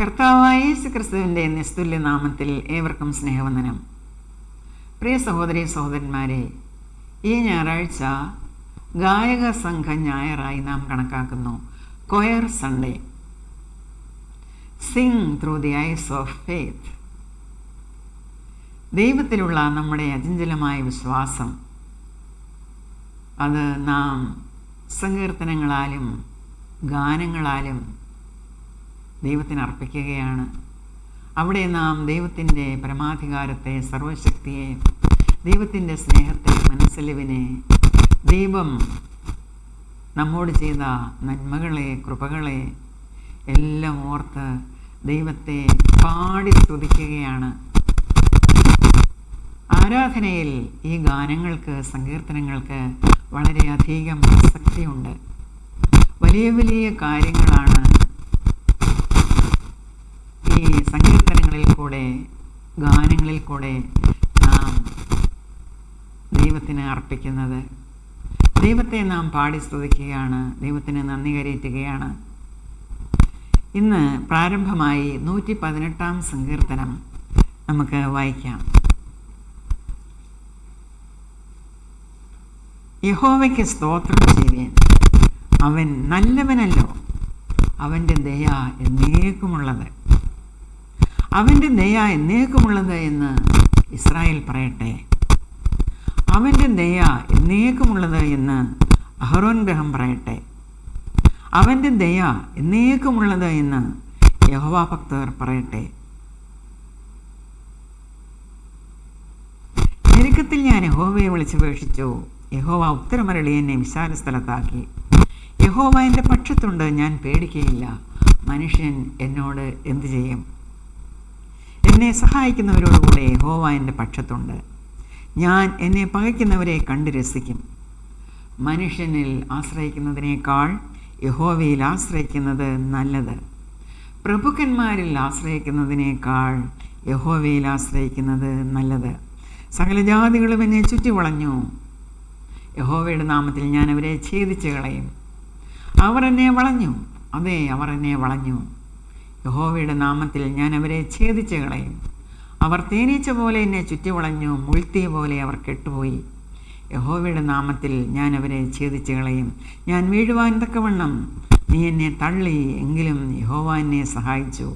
കർത്താവായ യേശുക്രിസ്തുവിൻ്റെ നിസ്തുല്യ നാമത്തിൽ ഏവർക്കും സ്നേഹവന്ദനം. പ്രിയ സഹോദരി സഹോദരന്മാരെ, ഈ ഞായറാഴ്ച ഗായക സംഘ ഞായറായി നാം കണക്കാക്കുന്നു. Choir Sunday. Sing through the eyes of faith. ദൈവത്തിലുള്ള നമ്മുടെ അചഞ്ചലമായ വിശ്വാസം അത് നാം സങ്കീർത്തനങ്ങളാലും ഗാനങ്ങളാലും ദൈവത്തിന് അർപ്പിക്കുകയാണ്. അവിടെ നാം ദൈവത്തിൻ്റെ പരമാധികാരത്തെ, സർവശക്തിയെ, ദൈവത്തിൻ്റെ സ്നേഹത്തെ, മനസ്സലിവിനെ, ദൈവം നമ്മോട് ചെയ്ത നന്മകളെ, കൃപകളെ എല്ലാം ഓർത്ത് ദൈവത്തെ പാടി സ്തുതിക്കുകയാണ്. ആരാധനയിൽ ഈ ഗാനങ്ങൾക്ക്, സങ്കീർത്തനങ്ങൾക്ക് വളരെയധികം പ്രസക്തിയുണ്ട്. വലിയ വലിയ കാര്യങ്ങളാണ് ഈ സങ്കീർത്തനങ്ങളിൽ കൂടെ, ഗാനങ്ങളിൽ കൂടെ നാം ദൈവത്തിന് അർപ്പിക്കുന്നത്. ദൈവത്തെ നാം പാടി സ്തുതിക്കുകയാണ്, ദൈവത്തിന് നന്ദി കരയറ്റുകയാണ്. ഇന്ന് പ്രാരംഭമായി 118 സങ്കീർത്തനം നമുക്ക് വായിക്കാം. യഹോവയ്ക്ക് സ്തോത്രം ചെയ്യുവേൻ, അവൻ നല്ലവനല്ലോ, അവൻ്റെ ദയ എന്നേക്കുമുള്ളത്. അവൻ്റെ ദയ എന്നേക്കുമുള്ളത് എന്ന് ഇസ്രായേൽ പറയട്ടെ. അവൻ്റെ ദയ എന്നേക്കുമുള്ളത് എന്ന് അഹരോൻ ഗ്രഹം പറയട്ടെ. അവൻ്റെ ദയ എന്നേക്കുമുള്ളത് എന്ന് യഹോവ ഭക്തർ പറയട്ടെ. ഞെരുക്കത്തിൽ ഞാൻ യഹോവയെ വിളിച്ചപേക്ഷിച്ചു. യഹോവ ഉത്തരമരളി എന്നെ വിശാല സ്ഥലത്താക്കി. യഹോവ എൻ്റെ പക്ഷത്തുണ്ട്, ഞാൻ പേടിക്കുകയില്ല. മനുഷ്യൻ എന്നോട് എന്തു ചെയ്യും? എന്നെ സഹായിക്കുന്നവരോടുകൂടെ യഹോവ എൻ്റെ പക്ഷത്തുണ്ട്. ഞാൻ എന്നെ പകയ്ക്കുന്നവരെ കണ്ട് രസിക്കും. മനുഷ്യനിൽ ആശ്രയിക്കുന്നതിനേക്കാൾ യഹോവയിൽ ആശ്രയിക്കുന്നത് നല്ലത്. പ്രഭുക്കന്മാരിൽ ആശ്രയിക്കുന്നതിനേക്കാൾ യഹോവയിൽ ആശ്രയിക്കുന്നത് നല്ലത്. സകല ജാതികളും എന്നെ ചുറ്റി വളഞ്ഞു. യഹോവയുടെ നാമത്തിൽ ഞാൻ അവരെ ഛേദിച്ച് കളയും. അവർ എന്നെ വളഞ്ഞു, അതെ, അവർ എന്നെ വളഞ്ഞു. യഹോവയുടെ നാമത്തിൽ ഞാൻ അവരെ ഛേദിച്ച് കളയും. അവർ തേനീച്ച പോലെ എന്നെ ചുറ്റി വളഞ്ഞു, മുൾത്തീ പോലെ അവർ കെട്ടുപോയി. യഹോവയുടെ നാമത്തിൽ ഞാൻ അവരെ ഛേദിച്ച് കളയും. ഞാൻ വീഴുവാൻ തക്കവണ്ണം നീ എന്നെ തള്ളി, എങ്കിലും യഹോവ എന്നെ സഹായിച്ചു.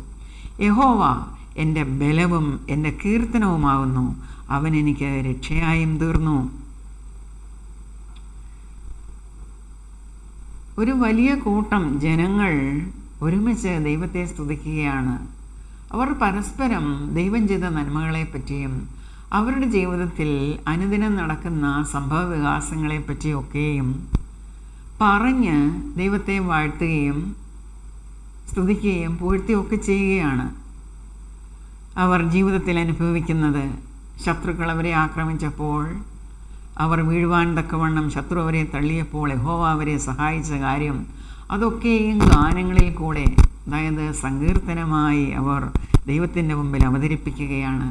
യഹോവ എൻ്റെ ബലവും എൻ്റെ കീർത്തനവുമാകുന്നു. അവൻ എനിക്ക് രക്ഷയായും തീർന്നു. ഒരു വലിയ കൂട്ടം ജനങ്ങൾ ഒരുമിച്ച് ദൈവത്തെ സ്തുതിക്കുകയാണ്. അവർ പരസ്പരം ദൈവം ചെയ്ത നന്മകളെപ്പറ്റിയും അവരുടെ ജീവിതത്തിൽ അനുദിനം നടക്കുന്ന സംഭവ വികാസങ്ങളെപ്പറ്റിയൊക്കെയും പറഞ്ഞ് ദൈവത്തെ വാഴ്ത്തുകയും സ്തുതിക്കുകയും പുകഴ്ത്തുകയൊക്കെ ചെയ്യുകയാണ്. അവർ ജീവിതത്തിൽ അനുഭവിക്കുന്നത്, ശത്രുക്കൾ അവരെ ആക്രമിച്ചപ്പോൾ, അവർ വീഴുവാൻ തക്കവണ്ണം ശത്രു അവരെ തള്ളിയപ്പോൾ യഹോവ അവരെ സഹായിച്ച കാര്യം, അതൊക്കെയും ഗാനങ്ങളിൽ കൂടെ, അതായത് സങ്കീർത്തനമായി അവർ ദൈവത്തിൻ്റെ മുമ്പിൽ അവതരിപ്പിക്കുകയാണ്.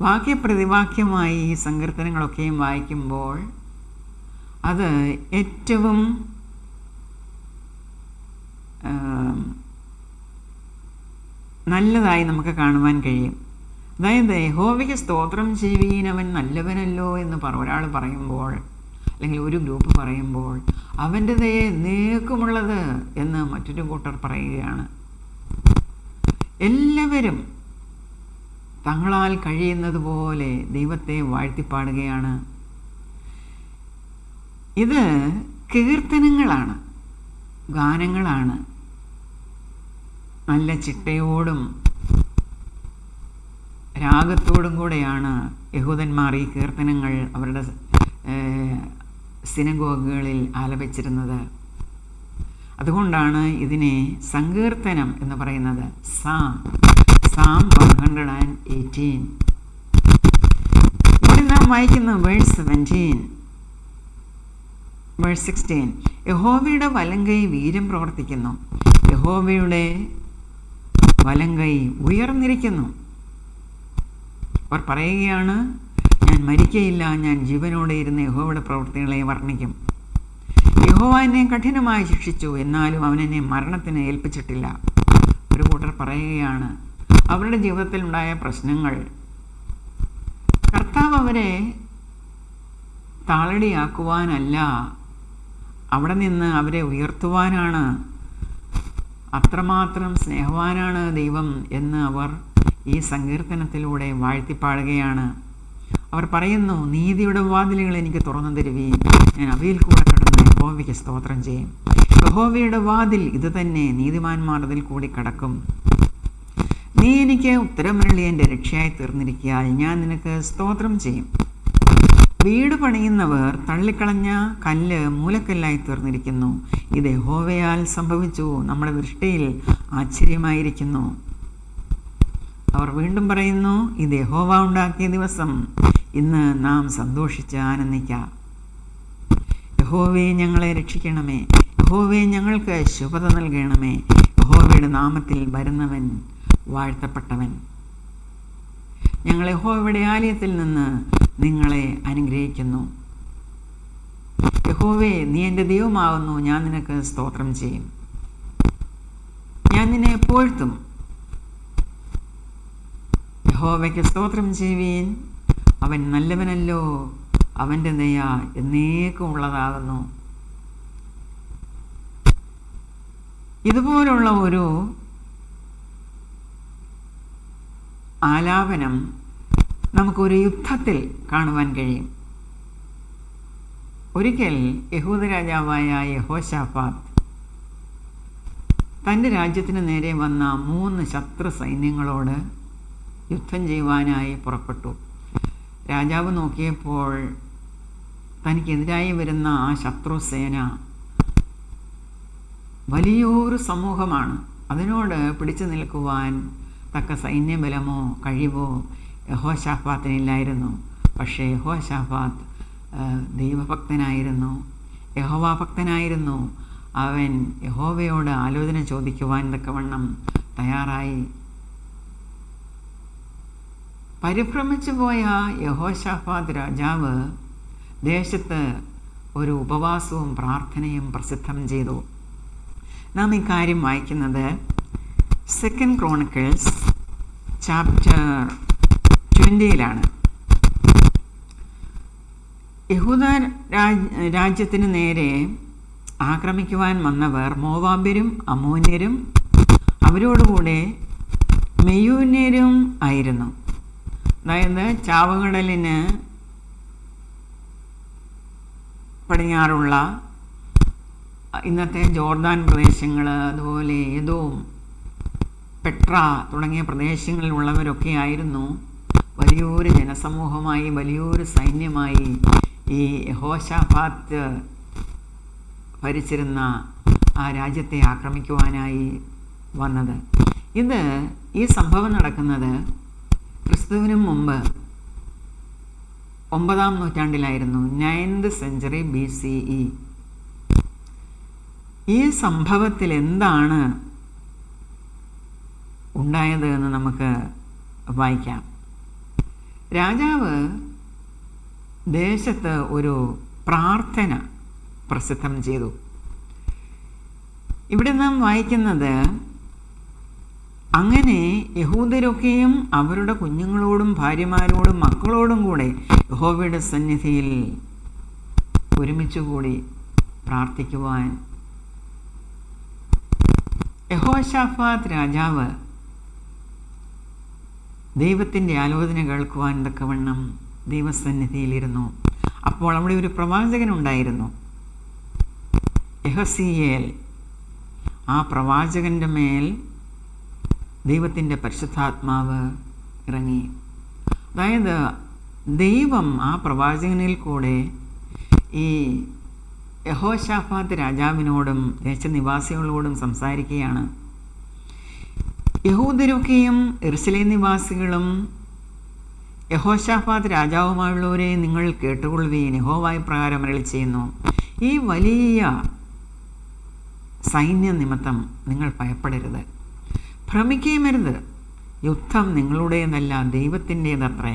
വാക്യപ്രതിവാക്യമായി ഈ സങ്കീർത്തനങ്ങളൊക്കെയും വായിക്കുമ്പോൾ അത് ഏറ്റവും നല്ലതായി നമുക്ക് കാണുവാൻ കഴിയും. അതായത് യഹോവയ്ക്ക് സ്തോത്രം ചെയ്യുവീൻ, അവൻ നല്ലവനല്ലോ എന്ന് ഒരാൾ പറയുമ്പോൾ, അല്ലെങ്കിൽ ഒരു ഗ്രൂപ്പ് പറയുമ്പോൾ, അവൻ്റെ ദയ എന്നേക്കുമുള്ളത് എന്ന് മറ്റൊരു കൂട്ടർ പറയുകയാണ്. എല്ലാവരും തങ്ങളാൽ കഴിയുന്നത് പോലെ ദൈവത്തെ വാഴ്ത്തിപ്പാടുകയാണ്. ഇത് കീർത്തനങ്ങളാണ്, ഗാനങ്ങളാണ്. നല്ല ചിട്ടയോടും രാഗത്തോടും കൂടെയാണ് യഹൂദന്മാർ ഈ കീർത്തനങ്ങൾ അവരുടെ സിനഗോഗുകളിൽ ആലപിച്ചിരുന്നത്. അതുകൊണ്ടാണ് ഇതിനെ സങ്കീർത്തനം എന്ന് പറയുന്നത്. സാം 118. ഇവിടെ നാം വായിക്കുന്ന വേഴ്സ് 17, വേഴ്സ് 16. യഹോവയുടെ വലങ്കൈ വീര്യം പ്രവർത്തിക്കുന്നു, യഹോവയുടെ വലങ്കൈ ഉയർന്നിരിക്കുന്നു. അവർ പറയുകയാണ്, ഞാൻ മരിക്കയില്ല, ഞാൻ ജീവനോടെ ഇരുന്ന് യഹോവയുടെ പ്രവൃത്തികളെ വർണ്ണിക്കും. യഹോവ എന്നെ കഠിനമായി ശിക്ഷിച്ചു, എന്നാലും അവൻ എന്നെ മരണത്തിന് ഏൽപ്പിച്ചിട്ടില്ല. ഒരു കൂട്ടർ പറയുകയാണ്, അവരുടെ ജീവിതത്തിൽ ഉണ്ടായ പ്രശ്നങ്ങൾ കർത്താവ് അവരെ താളടിയാക്കുവാനല്ല, അവിടെ നിന്ന് അവരെ ഉയർത്തുവാനാണ്. അത്രമാത്രം സ്നേഹവാനാണ് ദൈവം എന്ന് അവർ ഈ സങ്കീർത്തനത്തിലൂടെ വാഴ്ത്തിപ്പാടുകയാണ്. അവർ പറയുന്നു, നീതിയുടെ വാതിലുകൾ എനിക്ക് തുറന്നു തരുവീൻ, ഞാൻ അവയിൽ കൂടെ കടന്ന് യഹോവയ്ക്ക് സ്തോത്രം ചെയ്യും. യഹോവയുടെ വാതിൽ ഇത് തന്നെ, നീതിമാന്മാർ അതിൽ കൂടി കടക്കും. നീ എനിക്ക് ഉത്തരമരുളി എൻ്റെ രക്ഷയായി തീർന്നിരിക്കയാൽ ഞാൻ നിനക്ക് സ്തോത്രം ചെയ്യും. വീട് പണിയുന്നവർ തള്ളിക്കളഞ്ഞ കല്ല് മൂലക്കല്ലായി തീർന്നിരിക്കുന്നു. ഇത് യഹോവയാൽ സംഭവിച്ചു, നമ്മുടെ ദൃഷ്ടിയിൽ ആശ്ചര്യമായിരിക്കുന്നു. അവർ വീണ്ടും പറയുന്നു, ഇത് യഹോവ ഉണ്ടാക്കിയ ദിവസം, ഇന്ന് നാം സന്തോഷിച്ച് ആനന്ദിക്കാം. യഹോവേ, ഞങ്ങളെ രക്ഷിക്കണമേ. യഹോവേ, ഞങ്ങൾക്ക് ശുഭത നൽകണമേ. യഹോവയുടെ നാമത്തിൽ വരുന്നവൻ വാഴ്ത്തപ്പെട്ടവൻ. ഞങ്ങൾ യഹോവയുടെ ആലയത്തിൽ നിന്ന് നിങ്ങളെ അനുഗ്രഹിക്കുന്നു. യഹോവേ, നീ എൻ്റെ ദൈവമാകുന്നു, ഞാൻ നിനക്ക് സ്തോത്രം ചെയ്യും. ഞാൻ നിന്നെ പുകഴ്ത്തും. യഹോവയ്ക്ക് സ്തോത്രം ചെയ്യുവീൻ, അവൻ നല്ലവനല്ലോ, അവൻ്റെ ദയ എന്നേക്കും ഉള്ളതാകുന്നു. ഇതുപോലുള്ള ഒരു ആലാപനം നമുക്കൊരു യുദ്ധത്തിൽ കാണുവാൻ കഴിയും. ഒരിക്കൽ യഹൂദ രാജാവായ യഹോശാഫാത്ത് തൻ്റെ രാജ്യത്തിന് നേരെ വന്ന 3 ശത്രു സൈന്യങ്ങളോട് യുദ്ധം ചെയ്യുവാനായി പുറപ്പെട്ടു. രാജാവ് നോക്കിയപ്പോൾ തനിക്കെതിരായി വരുന്ന ആ ശത്രുസേന വലിയൊരു സമൂഹമാണ്. അതിനോട് പിടിച്ചു നിൽക്കുവാൻ തക്ക സൈന്യബലമോ കഴിവോ യഹോശാഫാത്തിനില്ലായിരുന്നു. പക്ഷേ യഹോശാഫാത്ത് ദൈവഭക്തനായിരുന്നു, യഹോവാഭക്തനായിരുന്നു. അവൻ യഹോവയോട് ആലോചന ചോദിക്കുവാൻ തക്കവണ്ണം തയ്യാറായി. പരിഭ്രമിച്ചു പോയ യഹോശാഫാത്ത് രാജാവ് ദേശത്ത് ഒരു ഉപവാസവും പ്രാർത്ഥനയും പ്രസിദ്ധം ചെയ്തു. നാം ഇക്കാര്യം വായിക്കുന്നത് 2 Chronicles chapter 20 യഹൂദ രാജ്യത്തിന് നേരെ ആക്രമിക്കുവാൻ വന്നവർ മോവാബ്യരും അമ്മോന്യരും അവരോടുകൂടെ മെയൂന്യരും ആയിരുന്നു. അതായത് ചാവുകടലിന് പടിഞ്ഞാറുള്ള ഇന്നത്തെ ജോർദാൻ പ്രദേശങ്ങൾ, അതുപോലെ ഏദോം, പെട്ര തുടങ്ങിയ പ്രദേശങ്ങളിലുള്ളവരൊക്കെ ആയിരുന്നു വലിയൊരു ജനസമൂഹമായി, വലിയൊരു സൈന്യമായി ഈ യഹോശാഫാത്ത് ഭരിച്ചിരുന്ന ആ രാജ്യത്തെ ആക്രമിക്കുവാനായി വന്നത്. ഈ സംഭവം നടക്കുന്നത് ക്രിസ്തുവിനും മുമ്പ് 9-ാം നൂറ്റാണ്ടിലായിരുന്നു, 9th century BCE. ഈ സംഭവത്തിൽ എന്താണ് ഉണ്ടായത് എന്ന് നമുക്ക് വായിക്കാം. രാജാവ് ദേശത്ത് ഒരു പ്രാർത്ഥന പ്രസിദ്ധം ചെയ്തു. ഇവിടെ നാം വായിക്കുന്നത്, അങ്ങനെ യഹൂദരൊക്കെയും അവരുടെ കുഞ്ഞുങ്ങളോടും ഭാര്യമാരോടും മക്കളോടും കൂടെ യഹോവയുടെ സന്നിധിയിൽ ഒരുമിച്ചുകൂടി പ്രാർത്ഥിക്കുവാൻ യഹോശാഫാത്ത് രാജാവ് ദൈവത്തിൻ്റെ ആലോചന കേൾക്കുവാൻ തക്കവണ്ണം ദൈവസന്നിധിയിലിരുന്നു. അപ്പോൾ അവിടെ ഒരു പ്രവാചകനുണ്ടായിരുന്നു, യഹസീയേൽ. ആ പ്രവാചകൻ്റെ മേൽ ദൈവത്തിൻ്റെ പരിശുദ്ധാത്മാവ് ഇറങ്ങി. അതായത് ദൈവം ആ പ്രവാചകനിൽ കൂടെ ഈ യഹോശാഫാത്ത് രാജാവിനോടും ദേശനിവാസികളോടും സംസാരിക്കുകയാണ്. യഹൂദരൊക്കെയും യെരൂശലേം നിവാസികളും യഹോശാഫാത്ത് രാജാവുമായുള്ളവരെ നിങ്ങൾ കേട്ടുകൊള്ളുവീൻ, യഹോവ ഇപ്രകാരം അരുളി ചെയ്യുന്നു, ഈ വലിയ സൈന്യ നിമിത്തം നിങ്ങൾ ഭയപ്പെടരുത്, ഭ്രമിക്കുകയുമരുത്. യുദ്ധം നിങ്ങളുടേതല്ല, ദൈവത്തിൻ്റേതത്രേ.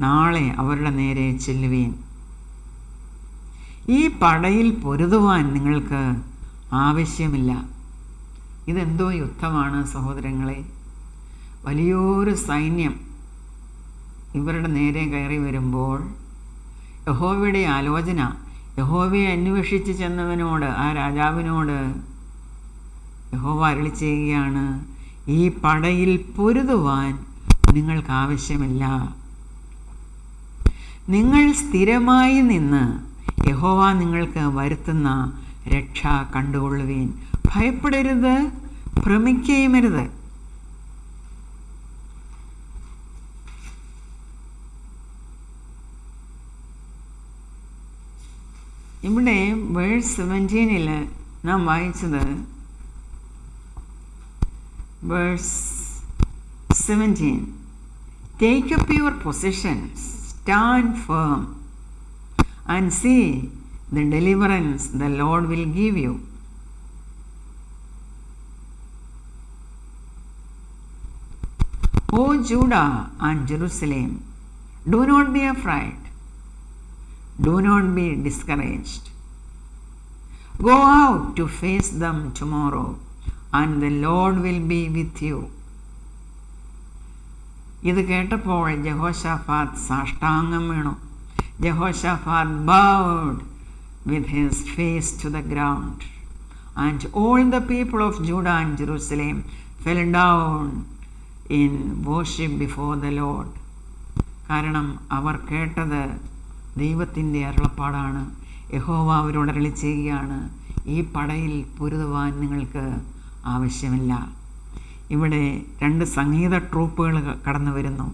നാളെ അവരുടെ നേരെ ചെല്ലുവീൻ. ഈ പടയിൽ പൊരുതുവാൻ നിങ്ങൾക്ക് ആവശ്യമില്ല. ഇതെന്തോ യുദ്ധമാണ് സഹോദരങ്ങളെ. വലിയൊരു സൈന്യം ഇവരുടെ നേരെ കയറി വരുമ്പോൾ യഹോവയുടെ ആലോചന, യഹോവയെ അന്വേഷിച്ച് ചെന്നവനോട്, ആ രാജാവിനോട് യഹോവ അരുളി ചെയ്യുകയാണ്, ഈ പടയിൽ പൊരുതുവാൻ നിങ്ങൾക്ക് ആവശ്യമില്ല. നിങ്ങൾ സ്ഥിരമായി നിന്ന് യഹോവ നിങ്ങൾക്ക് വരുത്തുന്ന രക്ഷ കണ്ടുകൊള്ളുവീൻ. ഭയപ്പെടരുത്, ഭ്രമിക്കുകയുമരുത്. ഇവിടെ വേഴ്സ് 17 നാം വായിച്ചത്, verse 17, Take up your possessions, stand firm, and see the deliverance the Lord will give you. O Judah and Jerusalem, do not be afraid. Do not be discouraged. Go out to face them tomorrow, and the Lord will be with you. ഇത് കേട്ടപ്പോൾ യഹോശാഫാത്ത് സാഷ്ടാംഗം വീണു. Jehoshaphat bowed with his face to the ground, and all the people of Judah and Jerusalem fell down in worship before the Lord. കാരണം അവർ കേട്ടത് ദൈവത്തിൻ്റെ അരുളപ്പാടാണ്. യഹോവ അവരോട് അരുളി ചെയ്യുകയാണ്, ഈ പടയിൽ പൊരുതുവാൻ നിങ്ങൾക്ക് ആവശ്യമില്ല. ഇവിടെ 2 സംഗീത ട്രൂപ്പുകൾ കടന്നു വരുന്നു.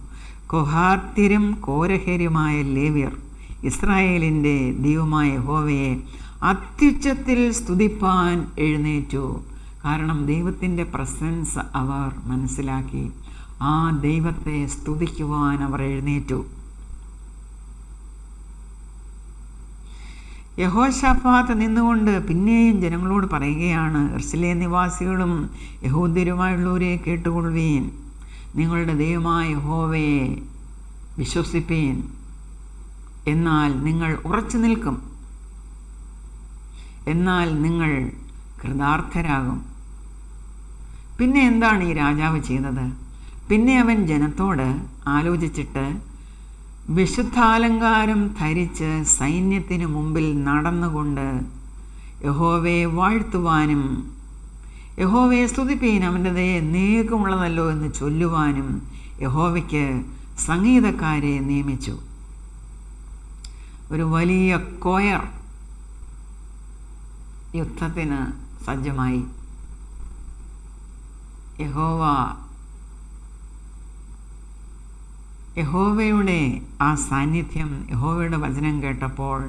കൊഹാത്യരും കോരഹര്യമായ ലേവ്യർ ഇസ്രായേലിൻ്റെ ദൈവമായ യഹോവയെ അത്യുച്ചത്തിൽ സ്തുതിപ്പാൻ എഴുന്നേറ്റു. കാരണം ദൈവത്തിൻ്റെ പ്രസൻസ് അവർ മനസ്സിലാക്കി. ആ ദൈവത്തെ സ്തുതിക്കുവാൻ അവർ എഴുന്നേറ്റു. യഹോശാഫാത്ത് നിന്നുകൊണ്ട് പിന്നെയും ജനങ്ങളോട് പറയുകയാണ്, യെരൂശലേം നിവാസികളും യഹൂദ്യരുമായുള്ളവരെ കേട്ടുകൊള്ളുവീൻ. നിങ്ങളുടെ ദൈവമായ യഹോവയെ വിശ്വസിപ്പീൻ, എന്നാൽ നിങ്ങൾ ഉറച്ചു നിൽക്കും, എന്നാൽ നിങ്ങൾ കൃതാർത്ഥരാകും. പിന്നെ എന്താണ് ഈ രാജാവ് ചെയ്തത്? പിന്നെ അവൻ ജനത്തോട് ആലോചിച്ചിട്ട് വിശുദ്ധാലങ്കാരം ധരിച്ച് സൈന്യത്തിന് മുമ്പിൽ നടന്നുകൊണ്ട് യഹോവയെ വാഴ്ത്തുവാനും യഹോവയെ സ്തുതിപ്പീൻ, അവൻ്റെ ദയ എന്നേക്കുമുള്ളതല്ലോ എന്ന് ചൊല്ലുവാനും യഹോവയ്ക്ക് സംഗീതക്കാരെ നിയമിച്ചു. ഒരു വലിയ കൊയർ യുദ്ധത്തിന് സജ്ജമായി. യഹോവയുടെ ആ സാന്നിധ്യം, യഹോവയുടെ വചനം കേട്ടപ്പോൾ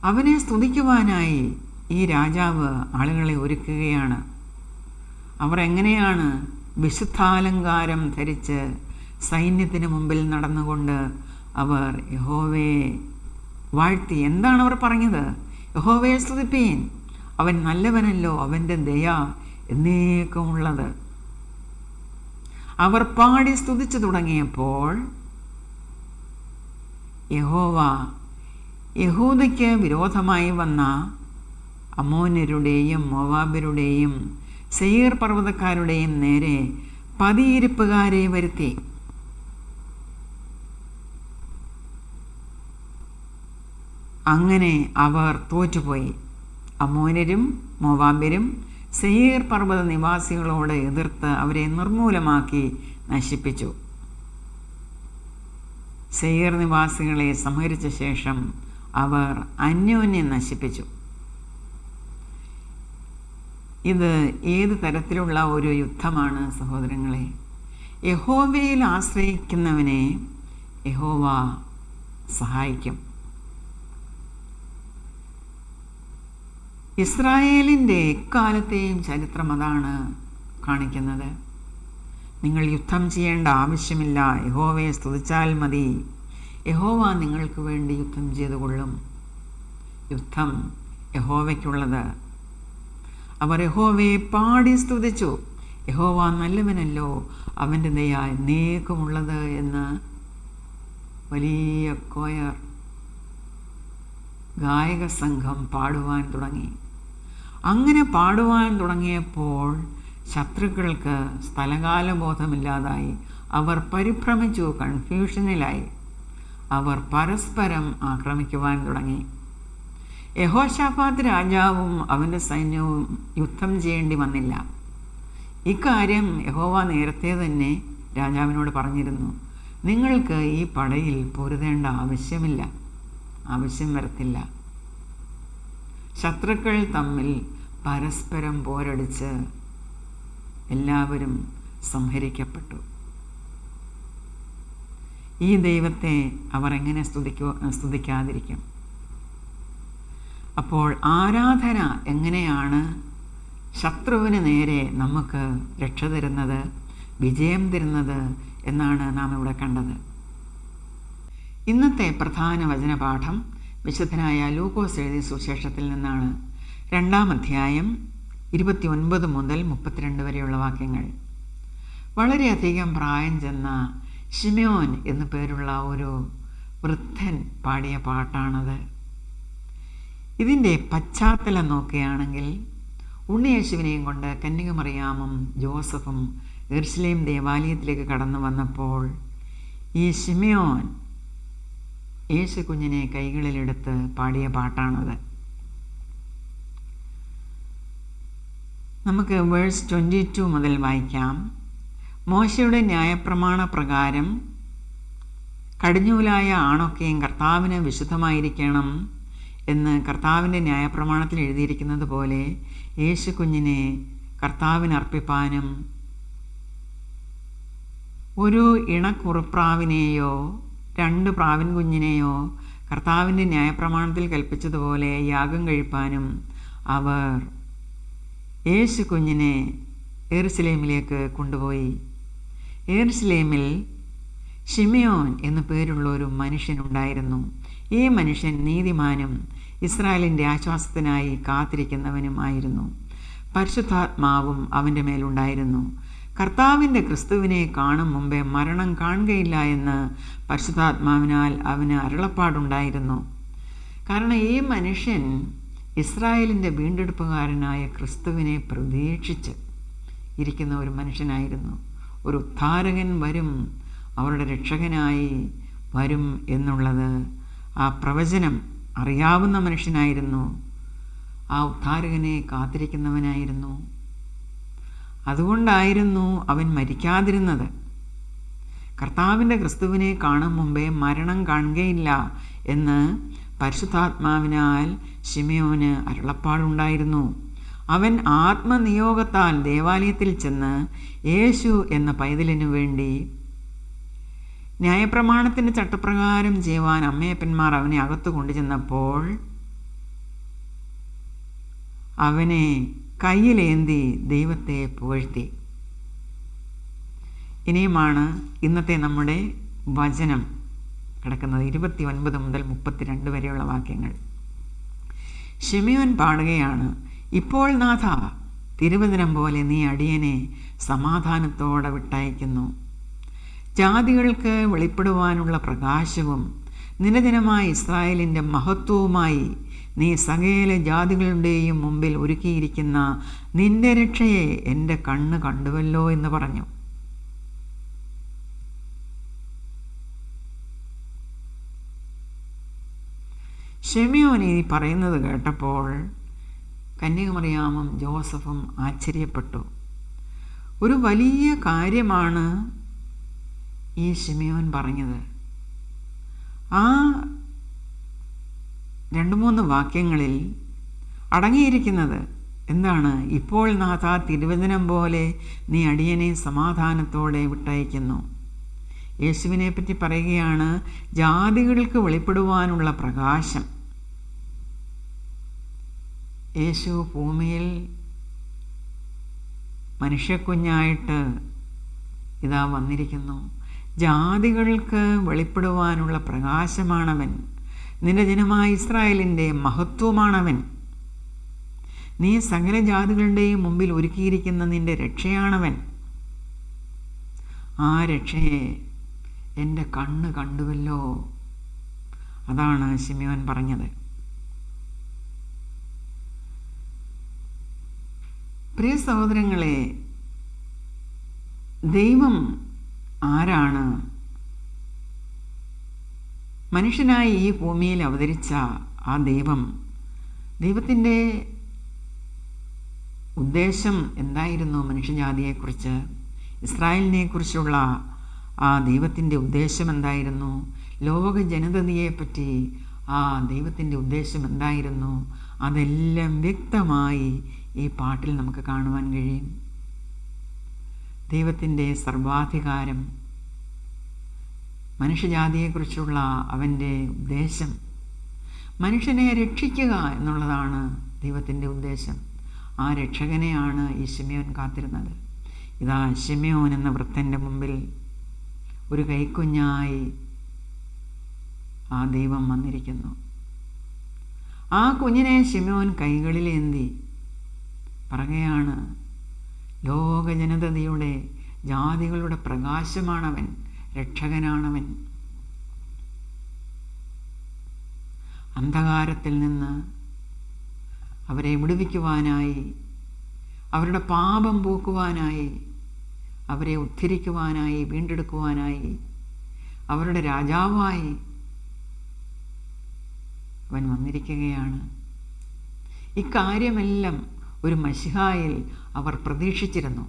അവനെ സ്തുതിക്കുവാനായി ഈ രാജാവ് ആളുകളെ ഒരുക്കുകയാണ്. അവർ എങ്ങനെയാണ് വിശുദ്ധാലങ്കാരം ധരിച്ച് സൈന്യത്തിന് മുമ്പിൽ നടന്നുകൊണ്ട് അവർ യഹോവയെ വാഴ്ത്തി. എന്താണ് അവർ പറഞ്ഞത്? യഹോവയെ സ്തുതിപ്പീൻ, അവൻ നല്ലവനല്ലോ, അവൻ്റെ ദയ എന്നേക്കുമുള്ളത്. അവർ പാടി സ്തുതിച്ചു തുടങ്ങിയപ്പോൾ യഹോവ യഹൂദയ്ക്ക് വിരോധമായി വന്ന അമ്മോന്യരുടെയും മോവാബ്യരുടെയും സെയീർ പർവ്വതക്കാരുടെയും നേരെ പതിയിരിപ്പുകാരെ വരുത്തി. അങ്ങനെ അവർ തോറ്റുപോയി. അമ്മോന്യരും മോവാബ്യരും സെയീർ പർവ്വത നിവാസികളോട് എതിർത്ത് അവരെ നിർമൂലമാക്കി നശിപ്പിച്ചു. സെയീർ നിവാസികളെ സംഹരിച്ച ശേഷം അവർ അന്യോന്യം നശിപ്പിച്ചു. ഇത് ഏത് തരത്തിലുള്ള ഒരു യുദ്ധമാണ് സഹോദരങ്ങളെ? യഹോവയിൽ ആശ്രയിക്കുന്നവനെ യഹോവ സഹായിക്കും. ഇസ്രായേലിൻ്റെ എക്കാലത്തെയും ചരിത്രം അതാണ് കാണിക്കുന്നത്. നിങ്ങൾ യുദ്ധം ചെയ്യേണ്ട ആവശ്യമില്ല, യഹോവയെ സ്തുതിച്ചാൽ മതി. യഹോവ നിങ്ങൾക്ക് വേണ്ടി യുദ്ധം ചെയ്തുകൊള്ളും. യുദ്ധം യഹോവയ്ക്കുള്ളത്. അവർ യഹോവയെ പാടി സ്തുതിച്ചു. യഹോവ നല്ലവനല്ലോ, അവൻ്റെ ദയ എന്നേക്കുമുള്ളത് എന്ന് വലിയ കൊയർ ഗായക സംഘം പാടുവാൻ തുടങ്ങി. അങ്ങനെ പാടുവാൻ തുടങ്ങിയപ്പോൾ ശത്രുക്കൾക്ക് സ്ഥലകാലബോധമില്ലാതായി. അവർ പരിഭ്രമിച്ചു, കൺഫ്യൂഷനിലായി. അവർ പരസ്പരം ആക്രമിക്കുവാൻ തുടങ്ങി. യഹോശാഫാത്ത് രാജാവും അവൻ്റെ സൈന്യവും യുദ്ധം ചെയ്യേണ്ടി വന്നില്ല. ഇക്കാര്യം യഹോവ നേരത്തെ തന്നെ രാജാവിനോട് പറഞ്ഞിരുന്നു. നിങ്ങൾക്ക് ഈ പടയിൽ പൊരുതേണ്ട ആവശ്യം വരത്തില്ല. ശത്രുക്കൾ തമ്മിൽ പരസ്പരം പോരടിച്ച് എല്ലാവരും സംഹരിക്കപ്പെട്ടു. ഈ ദൈവത്തെ അവർ എങ്ങനെ സ്തുതിക്കാതിരിക്കും? അപ്പോൾ ആരാധന എങ്ങനെയാണ് ശത്രുവിന് നേരെ നമുക്ക് രക്ഷ തരുന്നത്, വിജയം തരുന്നത് എന്നാണ് നാം ഇവിടെ കണ്ടത്. ഇന്നത്തെ പ്രധാന വചനപാഠം വിശുദ്ധനായ ലൂക്കോസ് എഴുതിയ സുവിശേഷത്തിൽ നിന്നാണ്. 2-ാം അധ്യായം 29 മുതൽ 32 വരെയുള്ള വാക്യങ്ങൾ. വളരെയധികം പ്രായം ചെന്ന ശിമയോൻ എന്നു പേരുള്ള ഒരു വൃദ്ധൻ പാടിയ പാട്ടാണത്. ഇതിൻ്റെ പശ്ചാത്തലം നോക്കുകയാണെങ്കിൽ ഉണ്ണിയേശുവിനെയും കൊണ്ട് കന്യകമറിയാമും ജോസഫും യെരുശലേം ദേവാലയത്തിലേക്ക് കടന്നു വന്നപ്പോൾ ഈ ശിമയോൻ യേശു കുഞ്ഞിനെ കൈകളിലെടുത്ത് പാടിയ പാട്ടാണത്. നമുക്ക് വേഴ്സ് 22 മുതൽ വായിക്കാം. മോശയുടെ ന്യായപ്രമാണ പ്രകാരം കടിഞ്ഞൂലായ ആണൊക്കെയും കർത്താവിന് വിശുദ്ധമായിരിക്കണം എന്ന് കർത്താവിൻ്റെ ന്യായപ്രമാണത്തിൽ എഴുതിയിരിക്കുന്നത് പോലെ യേശു കുഞ്ഞിനെ കർത്താവിന് അർപ്പിപ്പാനും ഒരു ഇണക്കുറുപ്രാവിനെയോ 2 പ്രാവിൻ കുഞ്ഞിനെയോ കർത്താവിൻ്റെ ന്യായപ്രമാണത്തിൽ കൽപ്പിച്ചതുപോലെ യാഗം കഴിപ്പാനും അവർ യേശു കുഞ്ഞിനെ യെരുശലേമിലേക്ക് കൊണ്ടുപോയി. യെരുശലേമിൽ ശിമയോൻ എന്നു പേരുള്ള ഒരു മനുഷ്യനുണ്ടായിരുന്നു. ഈ മനുഷ്യൻ നീതിമാനും ഇസ്രായേലിൻ്റെ ആശ്വാസത്തിനായി കാത്തിരിക്കുന്നവനുമായിരുന്നു. പരിശുദ്ധാത്മാവും അവൻ്റെ മേലുണ്ടായിരുന്നു. കർത്താവിൻ്റെ ക്രിസ്തുവിനെ കാണും മുമ്പേ മരണം കാണുകയില്ല എന്ന് പരിശുദ്ധാത്മാവിനാൽ അവന് അരുളപ്പാടുണ്ടായിരുന്നു. കാരണം ഈ മനുഷ്യൻ ഇസ്രായേലിൻ്റെ വീണ്ടെടുപ്പുകാരനായ ക്രിസ്തുവിനെ പ്രതീക്ഷിച്ച് ഇരിക്കുന്ന ഒരു മനുഷ്യനായിരുന്നു. ഒരു ഉദ്ധാരകൻ വരും, അവരുടെ രക്ഷകനായി വരും എന്നുള്ളത് ആ പ്രവചനം അറിയാവുന്ന മനുഷ്യനായിരുന്നു. ആ ഉദ്ധാരകനെ കാത്തിരിക്കുന്നവനായിരുന്നു. അതുകൊണ്ടായിരുന്നു അവൻ മരിക്കാതിരുന്നത്. കർത്താവിൻ്റെ ക്രിസ്തുവിനെ കാണും മുമ്പേ മരണം കാണുകയില്ല എന്ന് പരിശുദ്ധാത്മാവിനാൽ ശിമയോന് അരുളപ്പാടുണ്ടായിരുന്നു. അവൻ ആത്മനിയോഗത്താൽ ദേവാലയത്തിൽ ചെന്ന് യേശു എന്ന പൈതലിനു വേണ്ടി ന്യായപ്രമാണത്തിൻ്റെ ചട്ടപ്രകാരം ചെയ്യുവാൻ അമ്മയപ്പന്മാർ അവനെ അകത്തു കൊണ്ടുചെന്നപ്പോൾ അവനെ കയ്യിലേന്തി ദൈവത്തെ പുകഴ്ത്തി. ഇനിയുമാണ് ഇന്നത്തെ നമ്മുടെ വചനം കിടക്കുന്നത്. 29 മുതൽ 32 വരെയുള്ള വാക്യങ്ങൾ. ശിമയോൻ പാടുകയാണ്. ഇപ്പോൾ നാഥ, തിരുവചനം പോലെ നീ അടിയനെ സമാധാനത്തോടെ വിട്ടയക്കുന്നു. ജാതികൾക്ക് വെളിപ്പെടുവാനുള്ള പ്രകാശവും നിരജനമായ ഇസ്രായേലിൻ്റെ മഹത്വവുമായി നീ സകല ജാതികളുടെയും മുമ്പിൽ ഒരുക്കിയിരിക്കുന്ന നിന്റെ രക്ഷയെ എൻ്റെ കണ്ണ് കണ്ടുവല്ലോ എന്ന് പറഞ്ഞു. ശിമയോൻ ഈ പറയുന്നത് കേട്ടപ്പോൾ കന്യകമറിയാമും ജോസഫും ആശ്ചര്യപ്പെട്ടു. ഒരു വലിയ കാര്യമാണ് ഈ ശിമയോൻ പറഞ്ഞത്. ആ 2-3 വാക്യങ്ങളിൽ അടങ്ങിയിരിക്കുന്നത് എന്താണ്? ഇപ്പോൾ നാഥ, തിരുവചനം പോലെ നീ അടിയനെ സമാധാനത്തോടെ വിട്ടയക്കുന്നു. യേശുവിനെ പറ്റി പറയുകയാണ്. ജാതികൾക്ക് വെളിപ്പെടുവാനുള്ള പ്രകാശം. യേശു ഭൂമിയിൽ മനുഷ്യക്കുഞ്ഞായിട്ട് ഇതാ വന്നിരിക്കുന്നു. ജാതികൾക്ക് വെളിപ്പെടുവാനുള്ള പ്രകാശമാണവൻ. നിന്റെ ജനമായ ഇസ്രായേലിൻ്റെ മഹത്വമാണവൻ. നീ സകല ജാതികളുടെയും മുമ്പിൽ ഒരുക്കിയിരിക്കുന്ന നിന്റെ രക്ഷയാണവൻ. ആ രക്ഷയെ എൻ്റെ കണ്ണ് കണ്ടുവല്ലോ. അതാണ് ശിമയോൻ പറഞ്ഞത്. പ്രിയ സഹോദരങ്ങളെ, ദൈവം ആരാണ്? മനുഷ്യനായി ഈ ഭൂമിയിൽ അവതരിച്ച ആ ദൈവത്തിൻ്റെ ഉദ്ദേശം എന്തായിരുന്നു? മനുഷ്യജാതിയെക്കുറിച്ച്, ഇസ്രായേലിനെക്കുറിച്ചുള്ള ആ ദൈവത്തിൻ്റെ ഉദ്ദേശം എന്തായിരുന്നു? ലോക ജനതയെപ്പറ്റി ആ ദൈവത്തിൻ്റെ ഉദ്ദേശം എന്തായിരുന്നു? അതെല്ലാം വ്യക്തമായി ഈ പാട്ടിൽ നമുക്ക് കാണുവാൻ കഴിയും. ദൈവത്തിൻ്റെ സർവാധികാരം, മനുഷ്യജാതിയെക്കുറിച്ചുള്ള അവൻ്റെ ഉദ്ദേശം, മനുഷ്യനെ രക്ഷിക്കുക എന്നുള്ളതാണ് ദൈവത്തിൻ്റെ ഉദ്ദേശം. ആ രക്ഷകനെയാണ് ഈ ശിമെയോൻ കാത്തിരുന്നത്. ഇതാ ശിമെയോൻ എന്ന വൃദ്ധൻ്റെ മുമ്പിൽ ഒരു കൈക്കുഞ്ഞായി ആ ദൈവം വന്നിരിക്കുന്നു. ആ കുഞ്ഞിനെ ശിമെയോൻ കൈകളിലേന്തി പറയുകയാണ്, ലോക ജനതയുടെ ജാതികളുടെ പ്രകാശമാണവൻ, രക്ഷകനാണവൻ. അന്ധകാരത്തിൽ നിന്ന് അവരെ വിടുവിക്കുവാനായി, അവരുടെ പാപം പോക്കുവാനായി, അവരെ ഉദ്ധരിക്കുവാനായി, വീണ്ടെടുക്കുവാനായി, അവരുടെ രാജാവായി അവൻ വന്നിരിക്കുകയാണ്. ഇക്കാര്യമെല്ലാം ഒരു മശിഹായിൽ അവർ പ്രതീക്ഷിച്ചിരുന്നു.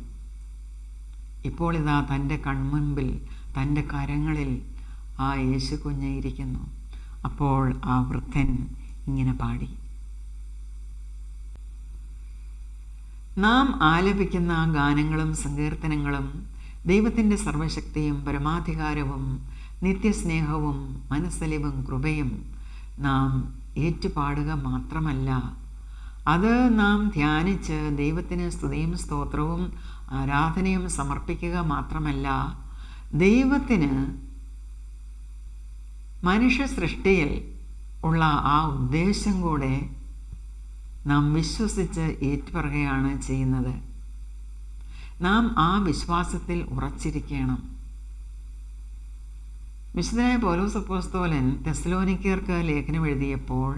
ഇപ്പോൾ ഇതാ തൻ്റെ കൺമുൻപിൽ, തൻ്റെ കരങ്ങളിൽ ആ യേശു കുഞ്ഞിരിക്കുന്നു. അപ്പോൾ ആ വൃദ്ധൻ ഇങ്ങനെ പാടി. നാം ആലപിക്കുന്ന ഗാനങ്ങളും സങ്കീർത്തനങ്ങളും ദൈവത്തിൻ്റെ സർവശക്തിയും പരമാധികാരവും നിത്യസ്നേഹവും മനസ്സലിവും കൃപയും നാം ഏറ്റുപാടുക മാത്രമല്ല, അത് നാം ധ്യാനിച്ച് ദൈവത്തിന് സ്തുതിയും സ്തോത്രവും ആരാധനയും സമർപ്പിക്കുക മാത്രമല്ല, ദൈവത്തിന് മനുഷ്യ സൃഷ്ടിയിൽ ഉള്ള ആ ഉദ്ദേശം കൂടെ നാം വിശ്വസിച്ച് ഏറ്റുപറയുകയാണ് ചെയ്യുന്നത്. നാം ആ വിശ്വാസത്തിൽ ഉറച്ചിരിക്കണം. വിശുദ്ധനായ പൗലോസ് അപ്പോസ്തലൻ തെസ്സലോനിക്കർക്ക് ലേഖനം എഴുതിയപ്പോൾ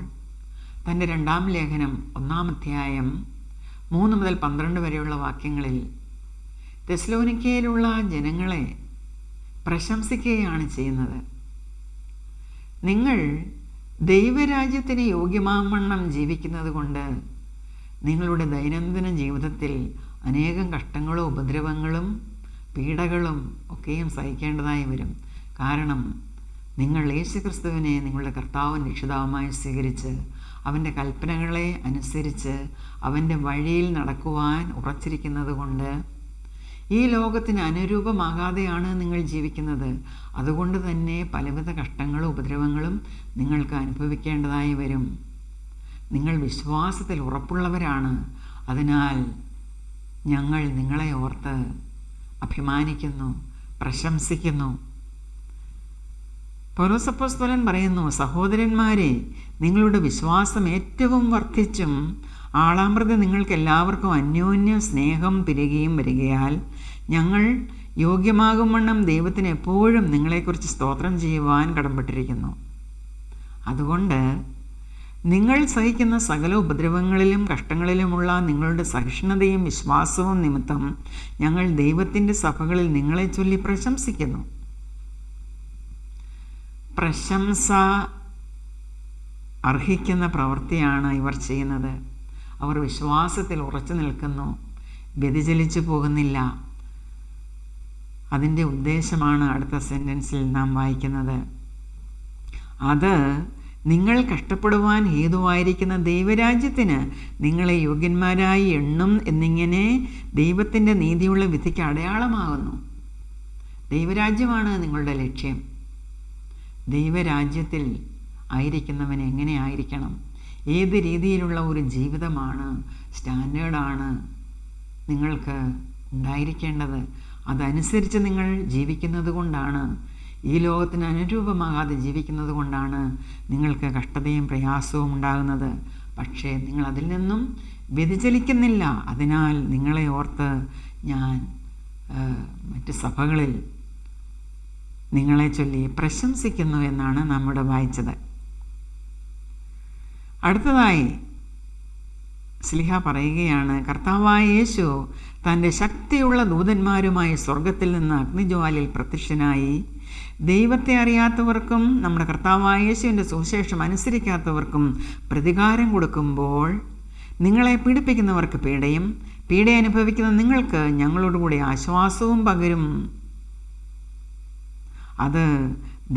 തൻ്റെ 2-ാം ലേഖനം 1-ാം അധ്യായം 3 മുതൽ 12 വരെയുള്ള വാക്യങ്ങളിൽ തെസ്സലോനിക്കയിലുള്ള ജനങ്ങളെ പ്രശംസിക്കുകയാണ് ചെയ്യുന്നത്. നിങ്ങൾ ദൈവരാജ്യത്തിന് യോഗ്യമാവണ്ണം ജീവിക്കുന്നത് കൊണ്ട് നിങ്ങളുടെ ദൈനംദിന ജീവിതത്തിൽ അനേകം കഷ്ടങ്ങളും ഉപദ്രവങ്ങളും പീഡകളും ഒക്കെയും സഹിക്കേണ്ടതായി വരും. കാരണം നിങ്ങൾ യേശുക്രിസ്തുവിനെ നിങ്ങളുടെ കർത്താവും രക്ഷിതാവുമായി സ്വീകരിച്ച് അവൻ്റെ കൽപ്പനകളെ അനുസരിച്ച് അവൻ്റെ വഴിയിൽ നടക്കുവാൻ ഉറച്ചിരിക്കുന്നത് കൊണ്ട് ഈ ലോകത്തിന് അനുരൂപമാകാതെയാണ് നിങ്ങൾ ജീവിക്കുന്നത്. അതുകൊണ്ട് തന്നെ പലവിധ കഷ്ടങ്ങളും ഉപദ്രവങ്ങളും നിങ്ങൾക്ക് അനുഭവിക്കേണ്ടതായി വരും. നിങ്ങൾ വിശ്വാസത്തിൽ ഉറപ്പുള്ളവരാണ്. അതിനാൽ ഞങ്ങൾ നിങ്ങളെ ഓർത്ത് അഭിമാനിക്കുന്നു, പ്രശംസിക്കുന്നു. പൗലോസ് അപ്പോസ്തലൻ പറയുന്നു, സഹോദരന്മാരെ, നിങ്ങളുടെ വിശ്വാസം ഏറ്റവും വർദ്ധിച്ചും ആളാമൃത നിങ്ങൾക്ക് എല്ലാവർക്കും അന്യോന്യ സ്നേഹം പെരുകുകയും വരികയാൽ ഞങ്ങൾ യോഗ്യമാകും വണ്ണം ദൈവത്തിന് എപ്പോഴും നിങ്ങളെക്കുറിച്ച് സ്തോത്രം ചെയ്യുവാൻ കടപ്പെട്ടിരിക്കുന്നു. അതുകൊണ്ട് നിങ്ങൾ സഹിക്കുന്ന സകല ഉപദ്രവങ്ങളിലും കഷ്ടങ്ങളിലുമുള്ള നിങ്ങളുടെ സഹിഷ്ണുതയും വിശ്വാസവും നിമിത്തം ഞങ്ങൾ ദൈവത്തിൻ്റെ സഭകളിൽ നിങ്ങളെ ചൊല്ലി പ്രശംസിക്കുന്നു. പ്രശംസ അർഹിക്കുന്ന പ്രവൃത്തിയാണ് ഇവർ ചെയ്യുന്നത്. അവർ വിശ്വാസത്തിൽ ഉറച്ചു നിൽക്കുന്നു, വ്യതിചലിച്ചു പോകുന്നില്ല. അതിൻ്റെ ഉദ്ദേശമാണ് അടുത്ത സെൻറ്റൻസിൽ നാം വായിക്കുന്നത്. അത് നിങ്ങൾ കഷ്ടപ്പെടുവാൻ ഹേതുവായിരിക്കുന്ന ദൈവരാജ്യത്തിന് നിങ്ങളെ യോഗ്യന്മാരായി എണ്ണും എന്നിങ്ങനെ ദൈവത്തിൻ്റെ നീതിയുള്ള വിധിക്ക് അടയാളമാകുന്നു. ദൈവരാജ്യമാണ് നിങ്ങളുടെ ലക്ഷ്യം. ദൈവരാജ്യത്തിൽ ആയിരിക്കുന്നവൻ എങ്ങനെ ആയിരിക്കണം, ഏത് രീതിയിലുള്ള ഒരു ജീവിതമാണ്, സ്റ്റാൻഡേർഡാണ് നിങ്ങൾക്ക് ഉണ്ടായിരിക്കേണ്ടത്. അതനുസരിച്ച് നിങ്ങൾ ജീവിക്കുന്നത് കൊണ്ടാണ്, ഈ ലോകത്തിന് അനുരൂപമാകാതെ ജീവിക്കുന്നത് കൊണ്ടാണ് നിങ്ങൾക്ക് കഷ്ടതയും പ്രയാസവും ഉണ്ടാകുന്നത്. പക്ഷേ നിങ്ങൾ അതിൽ നിന്നും വ്യതിചലിക്കുന്നില്ല. അതിനാൽ നിങ്ങളെ ഓർത്ത് ഞാൻ മറ്റ് സഭകളിൽ നിങ്ങളെ ചൊല്ലി പ്രശംസിക്കുന്നു എന്നാണ് നമ്മുടെ വായിച്ചത്. അടുത്തതായി സ്ലിഹ പറയുകയാണ്, കർത്താവായ യേശു തൻ്റെ ശക്തിയുള്ള ദൂതന്മാരുമായി സ്വർഗത്തിൽ നിന്ന് അഗ്നിജ്വാലയിൽ പ്രത്യക്ഷനായി ദൈവത്തെ അറിയാത്തവർക്കും നമ്മുടെ കർത്താവായ യേശുവിൻ്റെ സുവിശേഷം അനുസരിക്കാത്തവർക്കും പ്രതികാരം കൊടുക്കുമ്പോൾ നിങ്ങളെ പീഡിപ്പിക്കുന്നവർക്ക് പീഡയും പീഡ അനുഭവിക്കുന്ന നിങ്ങൾക്ക് ഞങ്ങളോടുകൂടി ആശ്വാസവും പകരും. അത്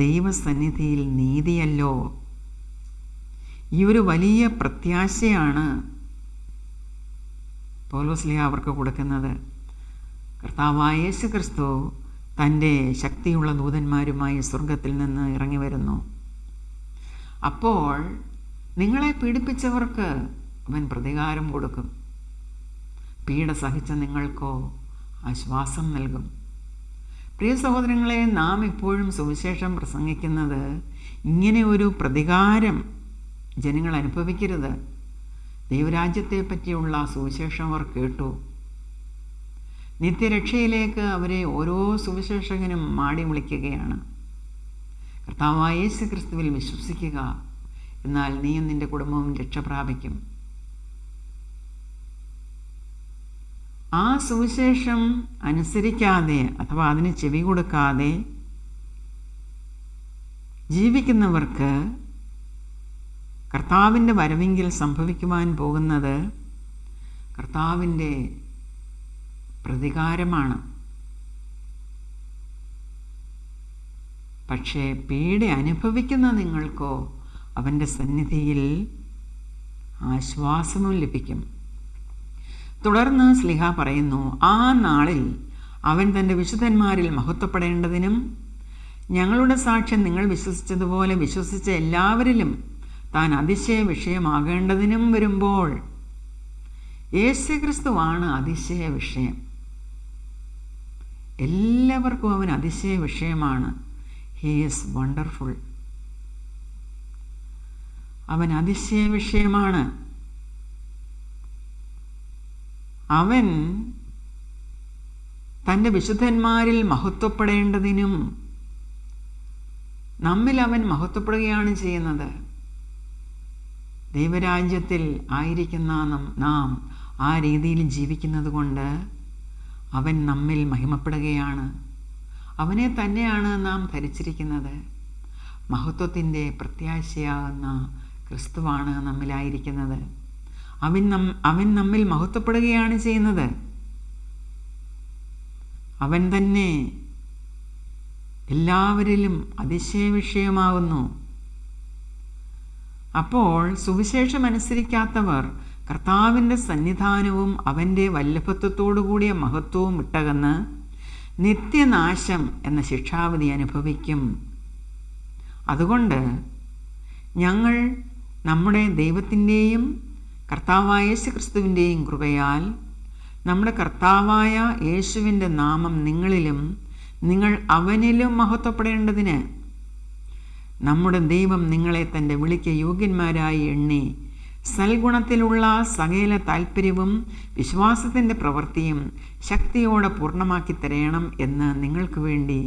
ദൈവസന്നിധിയിൽ നീതിയല്ലോ. ഈ ഒരു വലിയ പ്രത്യാശയാണ് പൗലോസ്ലീഹ അവർക്ക് കൊടുക്കുന്നത്. കർത്താവായ യേശു ക്രിസ്തു തൻ്റെ ശക്തിയുള്ള ദൂതന്മാരുമായി സ്വർഗത്തിൽ നിന്ന് ഇറങ്ങി വരുന്നു. അപ്പോൾ നിങ്ങളെ പീഡിപ്പിച്ചവർക്ക് അവൻ പ്രതികാരം കൊടുക്കും, പീഡ സഹിച്ച നിങ്ങൾക്കോ ആശ്വാസം നൽകും. പ്രിയ സഹോദരങ്ങളെ, നാം ഇപ്പോഴും സുവിശേഷം പ്രസംഗിക്കുന്നത് ഇങ്ങനെ ഒരു പ്രതികാരം ജനങ്ങൾ അനുഭവിക്കരുത്. ദൈവരാജ്യത്തെ പറ്റിയുള്ള സുവിശേഷം അവർ കേട്ടു. നിത്യരക്ഷയിലേക്ക് അവരെ ഓരോ സുവിശേഷകനും മാടി വിളിക്കുകയാണ്. കർത്താവായ യേശു ക്രിസ്തുവിൽ വിശ്വസിക്കുക, എന്നാൽ നീയും നിന്റെ കുടുംബവും രക്ഷ പ്രാപിക്കും. ആ സുവിശേഷം അനുസരിക്കാതെ അഥവാ അതിന് ചെവി കൊടുക്കാതെ ജീവിക്കുന്നവർക്ക് കർത്താവിൻ്റെ വരവിങ്കിൽ സംഭവിക്കുവാൻ പോകുന്നത് കർത്താവിൻ്റെ പ്രതികാരമാണ്. പക്ഷേ പീഡ അനുഭവിക്കുന്ന നിങ്ങൾക്കോ അവൻ്റെ സന്നിധിയിൽ ആശ്വാസവും ലഭിക്കും. തുടർന്ന് സ്ലിഹ പറയുന്നു, ആ നാളിൽ അവൻ തൻ്റെ വിശുദ്ധന്മാരിൽ മഹത്വപ്പെടേണ്ടതിനും ഞങ്ങളുടെ സാക്ഷ്യം നിങ്ങൾ വിശ്വസിച്ചതുപോലെ വിശ്വസിച്ച എല്ലാവരിലും താൻ അതിശയ വിഷയമാകേണ്ടതിനും വരുമ്പോൾ. യേശുക്രിസ്തുവാണ് അതിശയ വിഷയം. എല്ലാവർക്കും അവൻ അതിശയ വിഷയമാണ്. He is wonderful. അവൻ അതിശയ വിഷയമാണ്. അവൻ തൻ്റെ വിശുദ്ധന്മാരിൽ മഹത്വപ്പെടേണ്ടതിനും നമ്മിൽ അവൻ മഹത്വപ്പെടുകയാണ് ചെയ്യുന്നത്. ദൈവരാജ്യത്തിൽ ആയിരിക്കുന്ന നാം ആ രീതിയിൽ ജീവിക്കുന്നത് കൊണ്ട് അവൻ നമ്മിൽ മഹിമപ്പെടുകയാണ്. അവനെ തന്നെയാണ് നാം ധരിച്ചിരിക്കുന്നത്. മഹത്വത്തിൻ്റെ പ്രത്യാശയാകുന്ന ക്രിസ്തുവാണ് നമ്മിലായിരിക്കുന്നത്. അവൻ നമ്മിൽ മഹത്വപ്പെടുകയാണ് ചെയ്യുന്നത്. അവൻ തന്നെ എല്ലാവരിലും അതിശയ വിഷയമാകുന്നു. അപ്പോൾ സുവിശേഷം അനുസരിക്കാത്തവർ കർത്താവിൻ്റെ സന്നിധാനവും അവൻ്റെ വല്ലഭത്വത്തോടു കൂടിയ മഹത്വവും വിട്ടകന്ന് നിത്യനാശം എന്ന ശിക്ഷാവിധി അനുഭവിക്കും. അതുകൊണ്ട് ഞങ്ങൾ നമ്മുടെ ദൈവത്തിൻ്റെയും കർത്താവായ യേശു ക്രിസ്തുവിൻ്റെയും കൃപയാൽ നമ്മുടെ കർത്താവായ യേശുവിൻ്റെ നാമം നിങ്ങളിലും നിങ്ങൾ അവനിലും മഹത്വപ്പെടേണ്ടതിന് നമ്മുടെ ദൈവം നിങ്ങളെ തൻ്റെ വിളിക്ക് യോഗ്യന്മാരായി എണ്ണി സൽഗുണത്തിലുള്ള സകല താല്പര്യവും വിശ്വാസത്തിൻ്റെ പ്രവൃത്തിയും ശക്തിയോടെ പൂർണ്ണമാക്കി തരയണം എന്ന് നിങ്ങൾക്ക് വേണ്ടി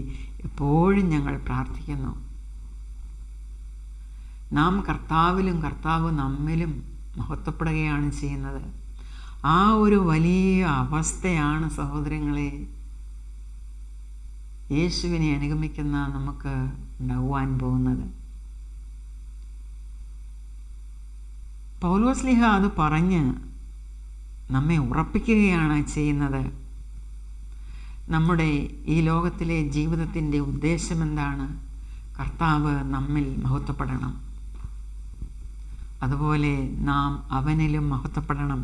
എപ്പോഴും ഞങ്ങൾ പ്രാർത്ഥിക്കുന്നു. നാം കർത്താവിലും കർത്താവ് നമ്മിലും മഹത്വപ്പെടുകയാണ് ചെയ്യുന്നത്. ആ ഒരു വലിയ അവസ്ഥയാണ് സഹോദരങ്ങളെ യേശുവിനെ അനുഗമിക്കുന്ന നമുക്ക് ഉണ്ടാകുവാൻ പോകുന്നത്. പൗലോസ്ലീഹ അത് പറഞ്ഞ് നമ്മെ ഉറപ്പിക്കുകയാണ് ചെയ്യുന്നത്. നമ്മുടെ ഈ ലോകത്തിലെ ജീവിതത്തിൻ്റെ ഉദ്ദേശം എന്താണ്? കർത്താവ് നമ്മിൽ മഹത്വപ്പെടണം. അതുപോലെ നാം അവനിലും മഹത്വപ്പെടണം.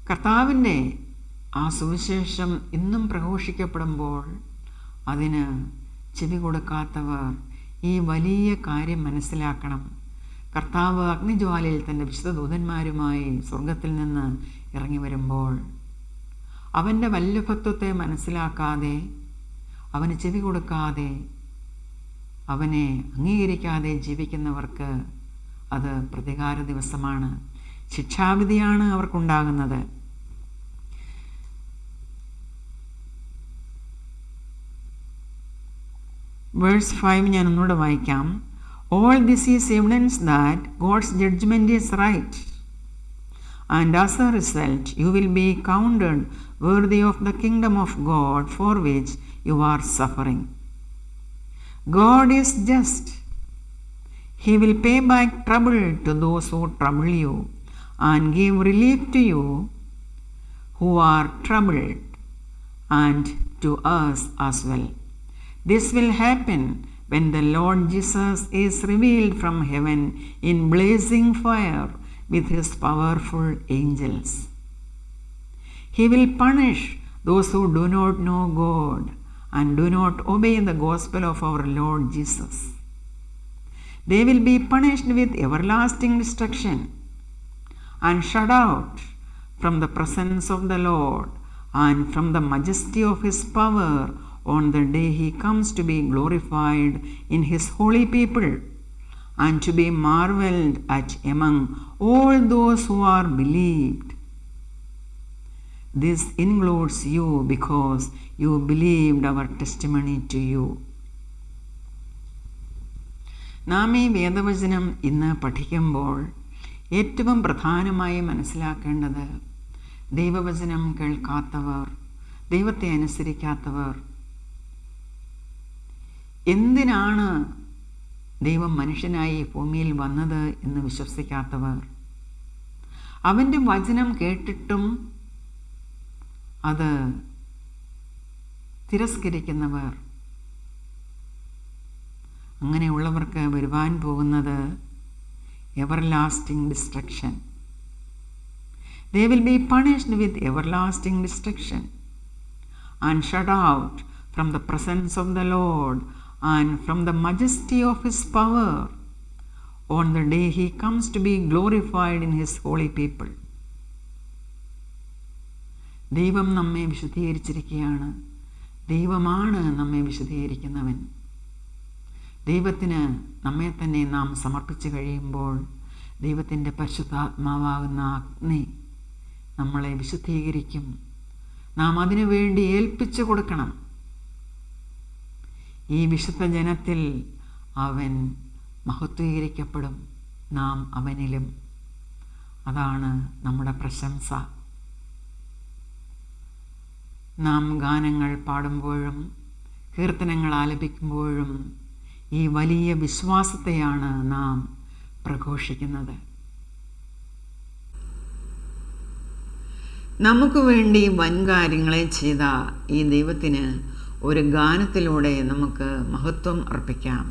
കർത്താവിൻ്റെ ആ സുവിശേഷം ഇന്നും പ്രഘോഷിക്കപ്പെടുമ്പോൾ അതിന് ചെവി കൊടുക്കാത്തവർ ഈ വലിയ കാര്യം മനസ്സിലാക്കണം. കർത്താവ് അഗ്നിജ്വാലയിൽ തൻ്റെ വിശുദ്ധ ദൂതന്മാരുമായി സ്വർഗത്തിൽ നിന്ന് ഇറങ്ങി വരുമ്പോൾ അവൻ്റെ വല്ലഭത്വത്തെ മനസ്സിലാക്കാതെ, അവന് ചെവി കൊടുക്കാതെ, അവനെ അംഗീകരിക്കാതെ ജീവിക്കുന്നവർക്ക് അത് പ്രതികാര ദിവസമാണ്, ശിക്ഷാവിധിയാണ് അവർക്കുണ്ടാകുന്നത്. വേഴ്സ് 5 ഞാൻ ഒന്നുകൂടെ വായിക്കാം. All this is evidence that God's judgment is right, and as a result, you will be counted worthy of the kingdom of God for which you are suffering. God is just. He will pay back trouble to those who trouble you and give relief to you who are troubled, and to us as well. This will happen when the Lord Jesus is revealed from heaven in blazing fire with his powerful angels. He will punish those who do not know God and do not obey the gospel of our Lord Jesus. They will be punished with everlasting destruction and shut out from the presence of the Lord and from the majesty of his power on the day he comes to be glorified in his holy people and to be marveled at among all those who are believed. This includes you because you believed our testimony to you. നാം ഈ വേദവചനം ഇന്ന് പഠിക്കുമ്പോൾ ഏറ്റവും പ്രധാനമായി മനസ്സിലാക്കേണ്ടത് ദൈവവചനം കേൾക്കാത്തവർ, ദൈവത്തെ അനുസരിക്കാത്തവർ, എന്തിനാണ് ദൈവം മനുഷ്യനായി ഭൂമിയിൽ വന്നത് എന്ന് വിശ്വസിക്കാത്തവർ, അവൻ്റെ വചനം കേട്ടിട്ടും അത് തിരസ്കരിക്കുന്നവർ, അങ്ങനെയുള്ളവർക്ക് വരുവാൻ പോകുന്നത് everlasting destruction. They will be punished with everlasting destruction and shut out from the presence of the Lord and from the majesty of his power on the day he comes to be glorified in his holy people. ദൈവം നമ്മെ വിശുദ്ധീകരിച്ചിരിക്കുകയാണ്. ദൈവമാണ് നമ്മെ വിശുദ്ധീകരിക്കുന്നവൻ. ദൈവത്തിന് നമ്മെ തന്നെ നാം സമർപ്പിച്ച് കഴിയുമ്പോൾ ദൈവത്തിൻ്റെ പരിശുദ്ധാത്മാവാകുന്ന അഗ്നി നമ്മളെ വിശുദ്ധീകരിക്കും. നാം അതിനു വേണ്ടി ഏൽപ്പിച്ചു കൊടുക്കണം. ഈ വിശുദ്ധ ജനത്തിൽ അവൻ മഹത്വീകരിക്കപ്പെടും, നാം അവനിലും. അതാണ് നമ്മുടെ പ്രശംസ. നാം ഗാനങ്ങൾ പാടുമ്പോഴും കീർത്തനങ്ങൾ ആലപിക്കുമ്പോഴും ഈ വലിയ വിശ്വാസത്തെയാണ് നാം പ്രഘോഷിക്കുന്നത്. നമുക്ക് വേണ്ടി വൻകാര്യങ്ങളെ ചെയ്ത ഈ ദൈവത്തിന് ഒരു ഗാനത്തിലൂടെ നമുക്ക് മഹത്വം അർപ്പിക്കാം.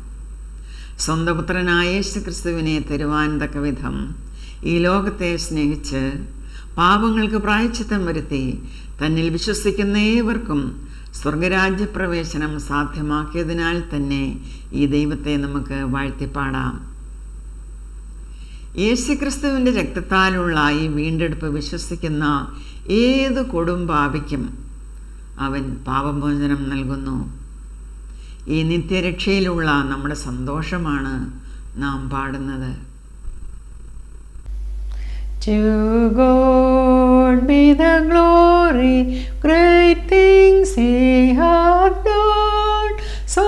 സ്വന്തം പുത്രനായ യേശുക്രിസ്തുവിനെ തരുവാൻ തക്കവിധം ഈ ലോകത്തെ സ്നേഹിച്ച് പാപങ്ങൾക്ക് പ്രായശ്ചിത്തം വരുത്തി തന്നിൽ വിശ്വസിക്കുന്ന ഏവർക്കും സ്വർഗരാജ്യപ്രവേശനം സാധ്യമാക്കിയതിനാൽ തന്നെ ഈ ദൈവത്തെ നമുക്ക് വാഴ്ത്തിപ്പാടാം. യേശുക്രിസ്തുവിൻ്റെ രക്തത്താലുള്ള ഈ വീണ്ടെടുപ്പ് വിശ്വസിക്കുന്ന ഏത് കൊടും പാപിക്കും അവൻ പാപമോചനം നൽകുന്നു. ഈ നിത്യരക്ഷയിലുള്ള നമ്മുടെ സന്തോഷമാണ് നാം പാടുന്നത്. To God be the glory, great things he hath done. So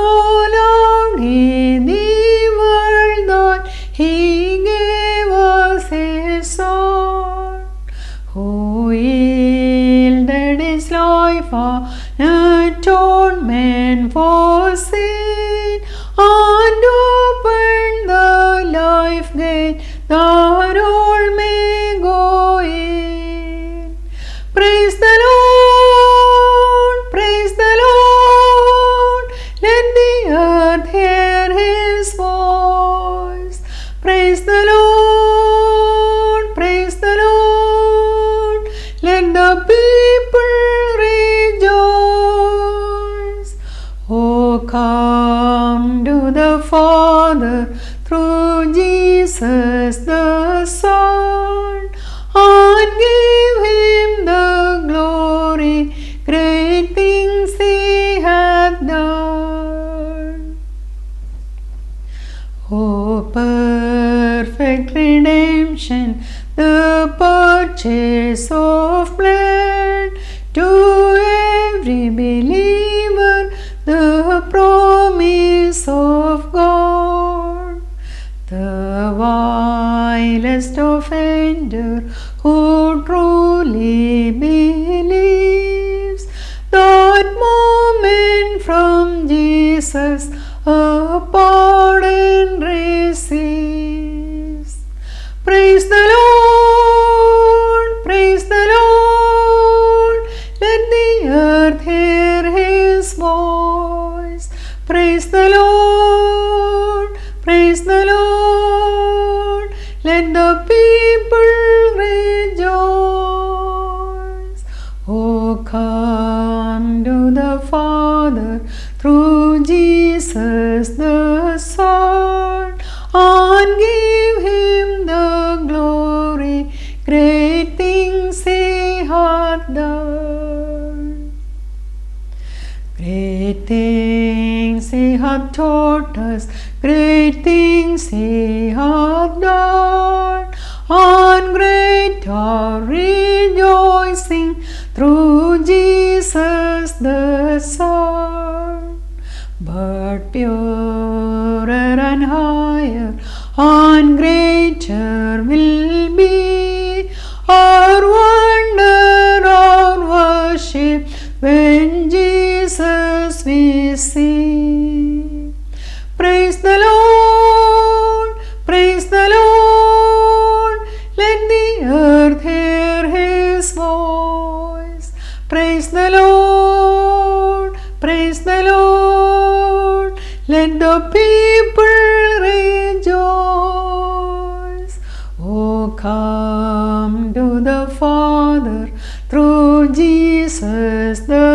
loved he the world that he gave us his Son, who yielded his life an atonement for sin, and opened the life gate that all may go in. Praise the Lord, praise the Lord, let the earth hear his voice. Praise the Lord, praise the Lord, let the people rejoice. Oh, come to the Father through Jesus the Son, and give him the glory, great things he hath done. Oh, perfect redemption, the purchase of blood, to every believer the promise of God. truly believes that moment from Jesus a pardon receives. Praise the Lord, praise the Lord, let the earth hear His voice. Praise the Lord, praise the Lord, let the people rejoice. Oh, come to the Father through Jesus the Son, and give Him the glory, great things He hath done. Great things He hath taught us, great things He hath done, and great our rejoicing through Jesus the Son. But purer and higher and greater will be our wonder, our worship, when Jesus we see. Praise the Lord, praise the Lord, let the earth hear His voice. Praise the Lord, praise the Lord, let the people rejoice. Oh, come to the Father through Jesus the